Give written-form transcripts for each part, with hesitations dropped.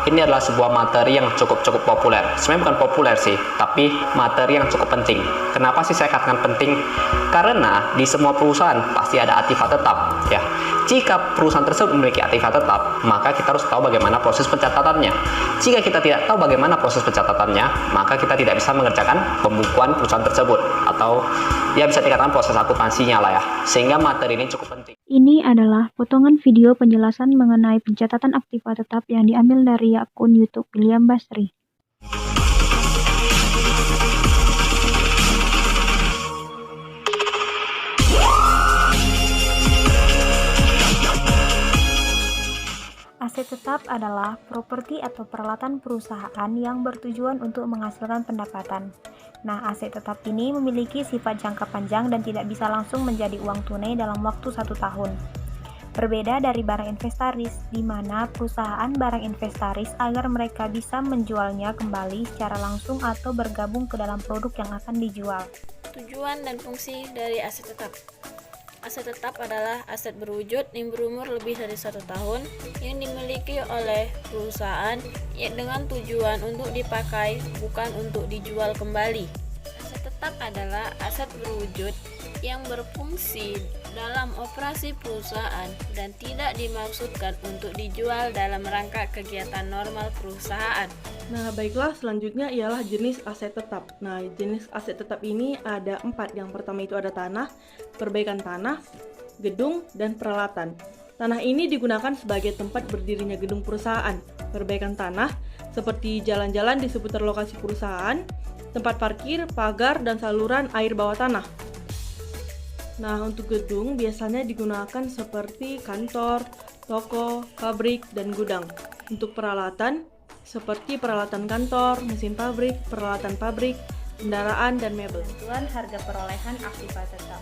ini adalah sebuah materi yang cukup populer. Sebenarnya bukan populer sih, tapi materi yang cukup penting. Kenapa sih saya katakan penting? Karena di semua perusahaan pasti ada aktiva tetap, ya. Jika perusahaan tersebut memiliki aktiva tetap, maka kita harus tahu bagaimana proses pencatatannya. Jika kita tidak tahu bagaimana proses pencatatannya, maka kita tidak bisa mengerjakan pembukuan perusahaan tersebut, atau ya bisa dikatakan proses akuntansinya lah ya. Sehingga materi ini cukup penting. Ini adalah potongan video penjelasan mengenai pencatatan aktiva tetap yang diambil dari akun YouTube William Basri. Aset tetap adalah properti atau peralatan perusahaan yang bertujuan untuk menghasilkan pendapatan. Nah, aset tetap ini memiliki sifat jangka panjang dan tidak bisa langsung menjadi uang tunai dalam waktu 1 tahun. Berbeda dari barang inventaris, di mana perusahaan barang inventaris agar mereka bisa menjualnya kembali secara langsung atau bergabung ke dalam produk yang akan dijual. Tujuan dan fungsi dari aset tetap. Aset tetap adalah aset berwujud yang berumur lebih dari 1 tahun yang dimiliki oleh perusahaan dengan tujuan untuk dipakai, bukan untuk dijual kembali. Aset tetap adalah aset berwujud yang berfungsi dalam operasi perusahaan dan tidak dimaksudkan untuk dijual dalam rangka kegiatan normal perusahaan. Nah, baiklah, selanjutnya ialah jenis aset tetap. Nah, jenis aset tetap ini ada 4. Yang pertama itu ada tanah, perbaikan tanah, gedung, dan peralatan. Tanah ini digunakan sebagai tempat berdirinya gedung perusahaan. Perbaikan tanah seperti jalan-jalan di seputar lokasi perusahaan, tempat parkir, pagar, dan saluran air bawah tanah. Nah, untuk gedung biasanya digunakan seperti kantor, toko, pabrik, dan gudang. Untuk peralatan seperti peralatan kantor, mesin pabrik, peralatan pabrik, kendaraan, dan mebel. Tentuan harga perolehan aktiva tetap.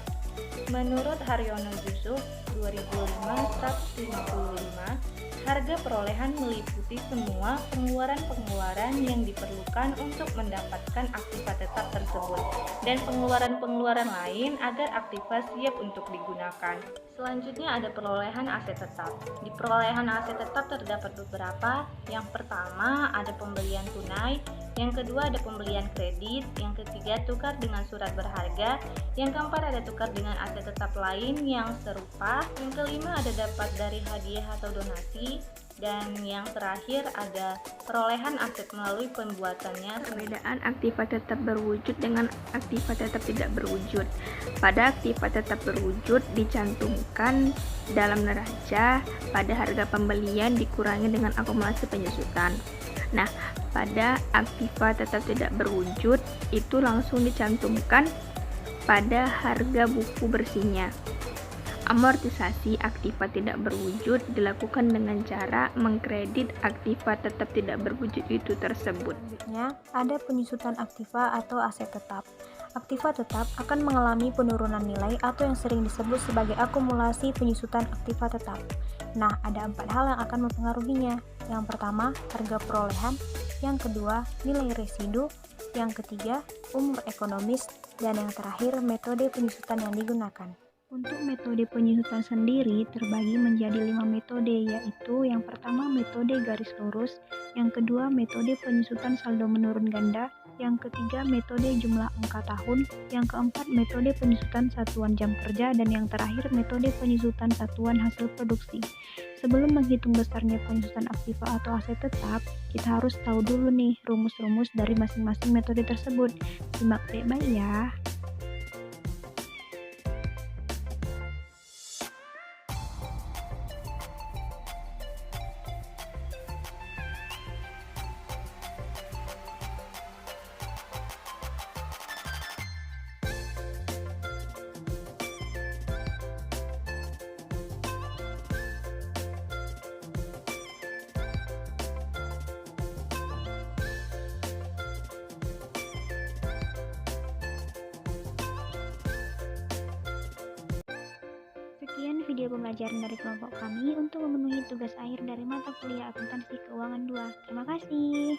Menurut Haryono Yusuf, 2005-155, harga perolehan meliputi semua pengeluaran-pengeluaran yang diperlukan untuk mendapatkan aktiva tetap tersebut dan pengeluaran-pengeluaran lain agar aktiva siap untuk digunakan. Selanjutnya ada perolehan aset tetap. Di perolehan aset tetap terdapat beberapa. Yang pertama ada pembelian tunai, yang kedua ada pembelian kredit, yang ketiga tukar dengan surat berharga, yang keempat ada tukar dengan aset tetap lain yang serupa, yang kelima ada dapat dari hadiah atau donasi, dan yang terakhir ada perolehan aset melalui pembuatannya. Perbedaan aktiva tetap berwujud dengan aktiva tetap tidak berwujud. Pada aktiva tetap berwujud dicantumkan dalam neraca pada harga pembelian dikurangi dengan akumulasi penyusutan. Nah, pada aktiva tetap tidak berwujud itu langsung dicantumkan pada harga buku bersihnya. Amortisasi aktiva tidak berwujud dilakukan dengan cara mengkredit aktiva tetap tidak berwujud itu tersebut. Selanjutnya, ada penyusutan aktiva atau aset tetap. Aktiva tetap akan mengalami penurunan nilai atau yang sering disebut sebagai akumulasi penyusutan aktiva tetap. Nah, ada 4 hal yang akan mempengaruhinya. Yang pertama, harga perolehan. Yang kedua, nilai residu. Yang ketiga, umur ekonomis. Dan yang terakhir, metode penyusutan yang digunakan. Untuk metode penyusutan sendiri terbagi menjadi 5 metode, yaitu yang pertama metode garis lurus, yang kedua metode penyusutan saldo menurun ganda, yang ketiga metode jumlah angka tahun, yang keempat metode penyusutan satuan jam kerja, dan yang terakhir metode penyusutan satuan hasil produksi. Sebelum menghitung besarnya penyusutan aktiva atau aset tetap, kita harus tahu dulu nih rumus-rumus dari masing-masing metode tersebut. Simak baik-baik ya. Sekian video pembelajaran dari kelompok kami untuk memenuhi tugas akhir dari mata kuliah akuntansi keuangan 2. Terima kasih.